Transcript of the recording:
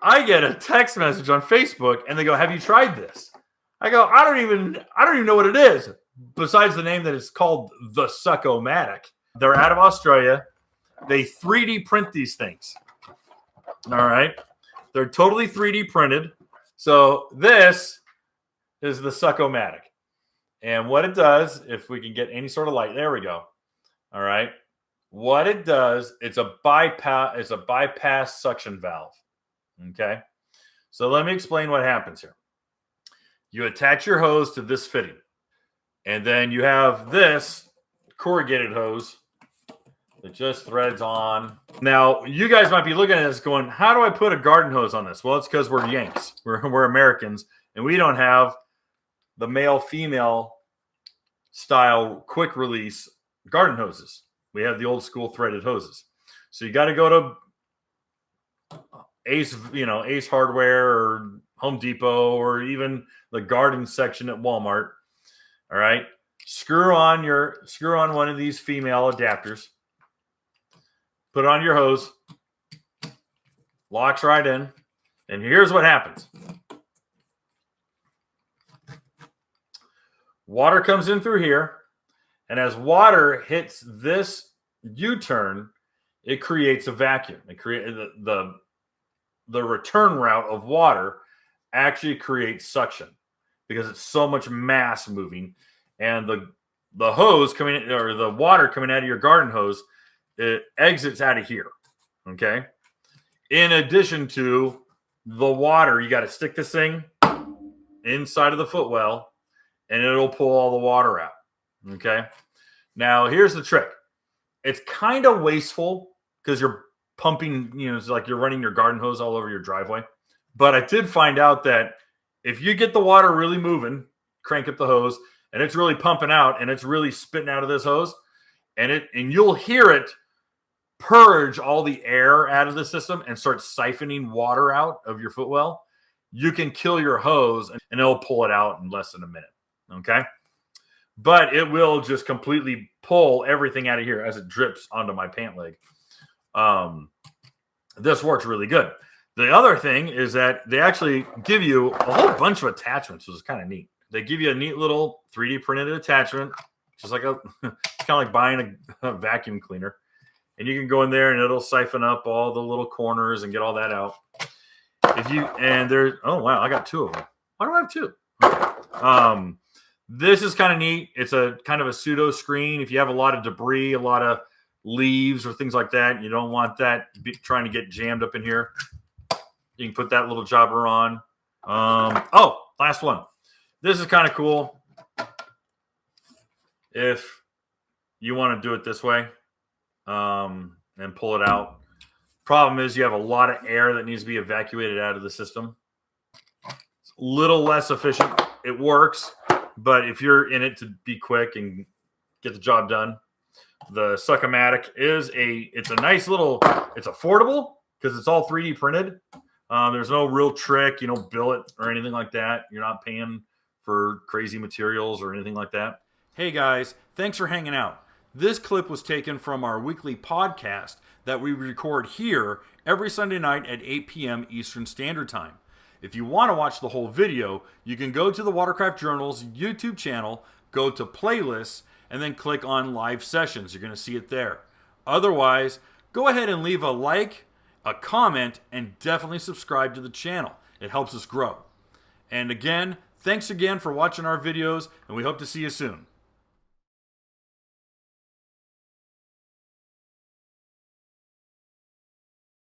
I get a text message on Facebook, and they go, "Have you tried this?" I go, "I don't even know what it is." Besides the name that it's called, the Suck-o-Matic. They're out of Australia. They 3D print these things. All right, they're totally 3D printed. So this is the Suck-o-Matic, and what it does, if we can get any sort of light, there we go. All right, what it does, it's a bypass suction valve. Okay, so let me explain what happens here. You attach your hose to this fitting, and then you have this corrugated hose that just threads on. Now, you guys might be looking at this going, how do I put a garden hose on this? Well, it's because we're Yanks. We're Americans, and we don't have the male-female style quick release garden hoses. We have the old school threaded hoses. So you got to go to Ace Hardware or Home Depot or even the garden section at Walmart. All right. Screw on one of these female adapters. Put it on your hose. Locks right in. And here's what happens. Water comes in through here. And as water hits this U-turn, it creates a vacuum. It creates the return route of water actually creates suction because it's so much mass moving, and the hose coming in, or the water coming out of your garden hose, it exits out of here. Okay. In addition to the water, you got to stick this thing inside of the footwell, and it'll pull all the water out. Okay. Now here's the trick. It's kind of wasteful because you're pumping, it's like you're running your garden hose all over your driveway. But I did find out that if you get the water really moving, crank up the hose, and it's really pumping out and it's really spitting out of this hose, and you'll hear it purge all the air out of the system and start siphoning water out of your footwell, you can kill your hose and it'll pull it out in less than a minute. Okay. But it will just completely pull everything out of here as it drips onto my pant leg. This works really good. The other thing is that they actually give you a whole bunch of attachments, which is kind of neat. They give you a neat little 3D printed attachment, just like it's kind of like buying a vacuum cleaner. And you can go in there and it'll siphon up all the little corners and get all that out. Oh wow, I got two of them. Why do I have two? Okay. This is kind of neat. It's a kind of a pseudo screen. If you have a lot of debris, a lot of leaves or things like that, you don't want that trying to get jammed up in here. You can put that little jobber on. Last one. This is kind of cool. If you want to do it this way, and pull it out. Problem is you have a lot of air that needs to be evacuated out of the system. It's a little less efficient. It works, but if you're in it to be quick and get the job done, the Suck-o-Matic it's a nice little, it's affordable because it's all 3D printed. There's no real trick, billet or anything like that. You're not paying for crazy materials or anything like that. Hey guys, thanks for hanging out. This clip was taken from our weekly podcast that we record here every Sunday night at 8 p.m. Eastern Standard Time. If you want to watch the whole video, you can go to the Watercraft Journal's YouTube channel, go to playlists, and then click on live sessions. You're going to see it there. Otherwise, go ahead and leave a like, a comment, and definitely subscribe to the channel. It helps us grow. And again, thanks again for watching our videos, and we hope to see you soon.